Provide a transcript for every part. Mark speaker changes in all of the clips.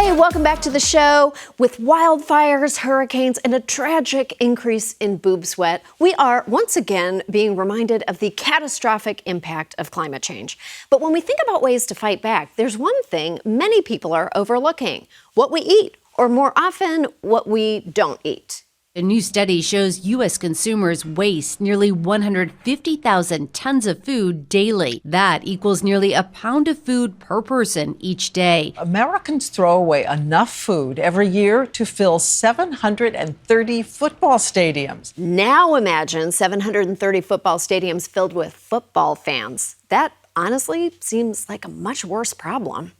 Speaker 1: Hey, welcome back to the show. With wildfires, hurricanes, and a tragic increase in boob sweat, we are once again being reminded of the catastrophic impact of climate change. But when we think about ways to fight back, there's one thing many people are overlooking: what we eat, or more often, what we don't eat.
Speaker 2: A new study shows U.S. consumers waste nearly 150,000 tons of food daily. That equals nearly a pound of food per person each day.
Speaker 3: Americans throw away enough food every year to fill 730 football stadiums.
Speaker 1: Now imagine 730 football stadiums filled with football fans. That honestly seems like a much worse problem.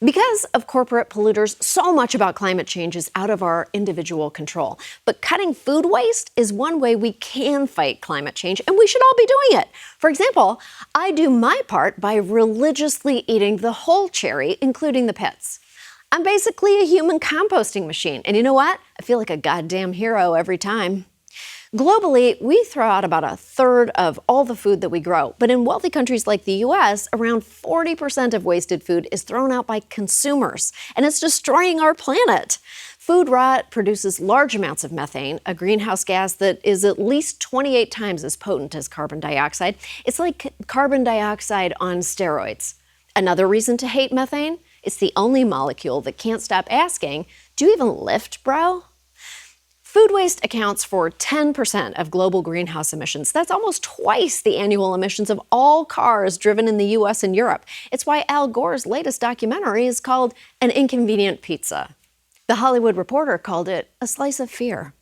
Speaker 1: Because of corporate polluters, so much about climate change is out of our individual control. But cutting food waste is one way we can fight climate change, and we should all be doing it. For example, I do my part by religiously eating the whole cherry, including the pits. I'm basically a human composting machine, and you know what? I feel like a goddamn hero every time. Globally, we throw out about a third of all the food that we grow. But in wealthy countries like the U.S., around 40% of wasted food is thrown out by consumers, and it's destroying our planet. Food rot produces large amounts of methane, a greenhouse gas that is at least 28 times as potent as carbon dioxide. It's like carbon dioxide on steroids. Another reason to hate methane? It's the only molecule that can't stop asking, do you even lift, bro? Food waste accounts for 10% of global greenhouse emissions. That's almost twice the annual emissions of all cars driven in the U.S. and Europe. It's why Al Gore's latest documentary is called An Inconvenient Pizza. The Hollywood Reporter called it a slice of fear.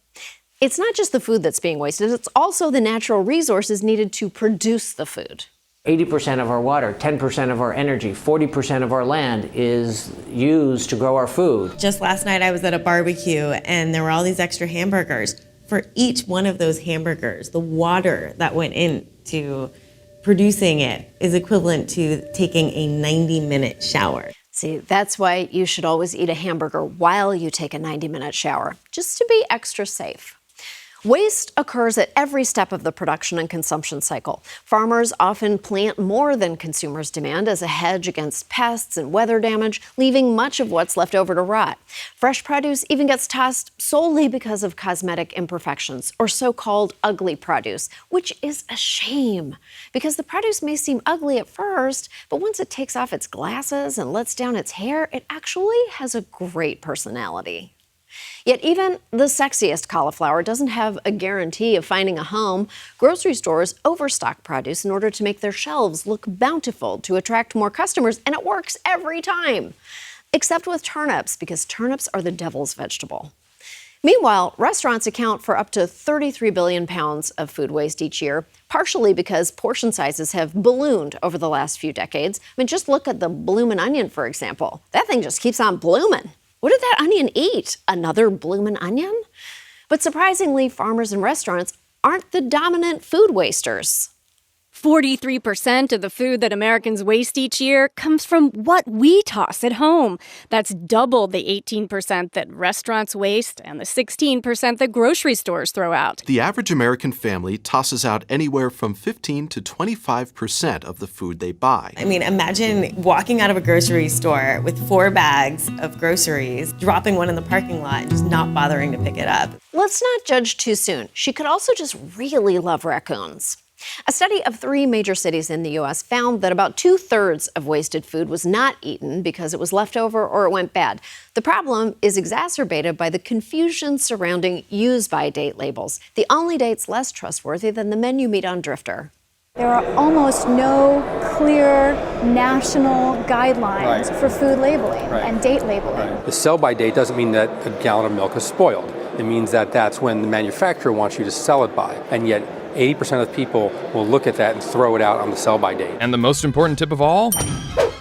Speaker 1: It's not just the food that's being wasted, it's also the natural resources needed to produce the food.
Speaker 4: 80% of our water, 10% of our energy, 40% of our land is used to grow our food.
Speaker 5: Just last night I was at a barbecue and there were all these extra hamburgers. For each one of those hamburgers, the water that went into producing it is equivalent to taking a 90-minute shower.
Speaker 1: See, that's why you should always eat a hamburger while you take a 90-minute shower, just to be extra safe. Waste occurs at every step of the production and consumption cycle. Farmers often plant more than consumers demand as a hedge against pests and weather damage, leaving much of what's left over to rot. Fresh produce even gets tossed solely because of cosmetic imperfections, or so-called ugly produce, which is a shame, because the produce may seem ugly at first, but once it takes off its glasses and lets down its hair, it actually has a great personality. Yet even the sexiest cauliflower doesn't have a guarantee of finding a home. Grocery stores overstock produce in order to make their shelves look bountiful to attract more customers, and it works every time. Except with turnips, because turnips are the devil's vegetable. Meanwhile, restaurants account for up to 33 billion pounds of food waste each year, partially because portion sizes have ballooned over the last few decades. I mean, just look at the bloomin' onion, for example. That thing just keeps on blooming. What did that onion eat? Another bloomin' onion? But surprisingly, farmers and restaurants aren't the dominant food wasters.
Speaker 6: 43% of the food that Americans waste each year comes from what we toss at home. That's double the 18% that restaurants waste and the 16% that grocery stores throw out.
Speaker 7: The average American family tosses out anywhere from 15 to 25% of the food they buy.
Speaker 5: I mean, imagine walking out of a grocery store with 4 bags of groceries, dropping one in the parking lot, and just not bothering to pick it up.
Speaker 1: Let's not judge too soon. She could also just really love raccoons. A study of 3 major cities in the U.S. found that about 2/3 of wasted food was not eaten because it was left over or it went bad. The problem is exacerbated by the confusion surrounding use-by date labels, the only dates less trustworthy than the men you meet on Drifter.
Speaker 8: There are almost no clear national guidelines for food labeling and date labeling.
Speaker 9: The sell-by date doesn't mean that a gallon of milk is spoiled. It means that that's when the manufacturer wants you to sell it by, and yet 80% of people will look at that and throw it out on the sell-by date.
Speaker 10: And the most important tip of all?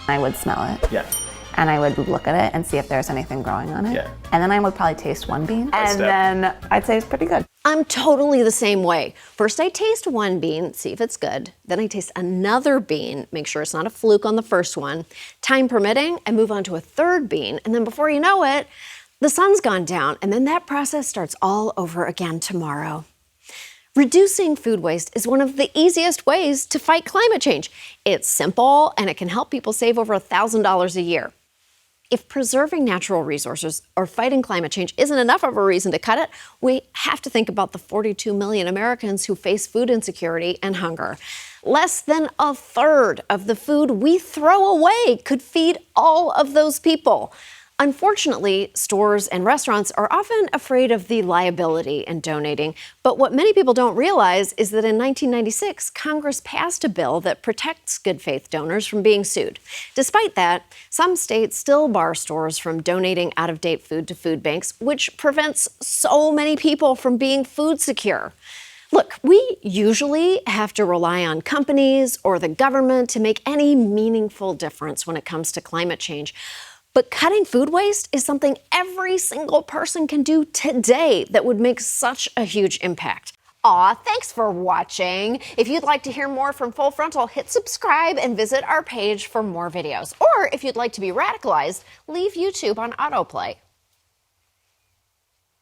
Speaker 11: I would smell it.
Speaker 9: Yeah.
Speaker 11: And I would look at it and see if there's anything growing on it.
Speaker 9: Yeah.
Speaker 11: And then I would probably taste one bean. And then I'd say it's pretty good.
Speaker 1: I'm totally the same way. First, I taste one bean, see if it's good. Then I taste another bean, make sure it's not a fluke on the first one. Time permitting, I move on to a third bean. And then before you know it, the sun's gone down. And then that process starts all over again tomorrow. Reducing food waste is one of the easiest ways to fight climate change. It's simple, and it can help people save over $1,000 a year. If preserving natural resources or fighting climate change isn't enough of a reason to cut it, we have to think about the 42 million Americans who face food insecurity and hunger. Less than a third of the food we throw away could feed all of those people. Unfortunately, stores and restaurants are often afraid of the liability in donating. But what many people don't realize is that in 1996, Congress passed a bill that protects good faith donors from being sued. Despite that, some states still bar stores from donating out-of-date food to food banks, which prevents so many people from being food secure. Look, we usually have to rely on companies or the government to make any meaningful difference when it comes to climate change. But cutting food waste is something every single person can do today that would make such a huge impact. Aw, thanks for watching. If you'd like to hear more from Full Frontal, hit subscribe and visit our page for more videos. Or if you'd like to be radicalized, leave YouTube on autoplay.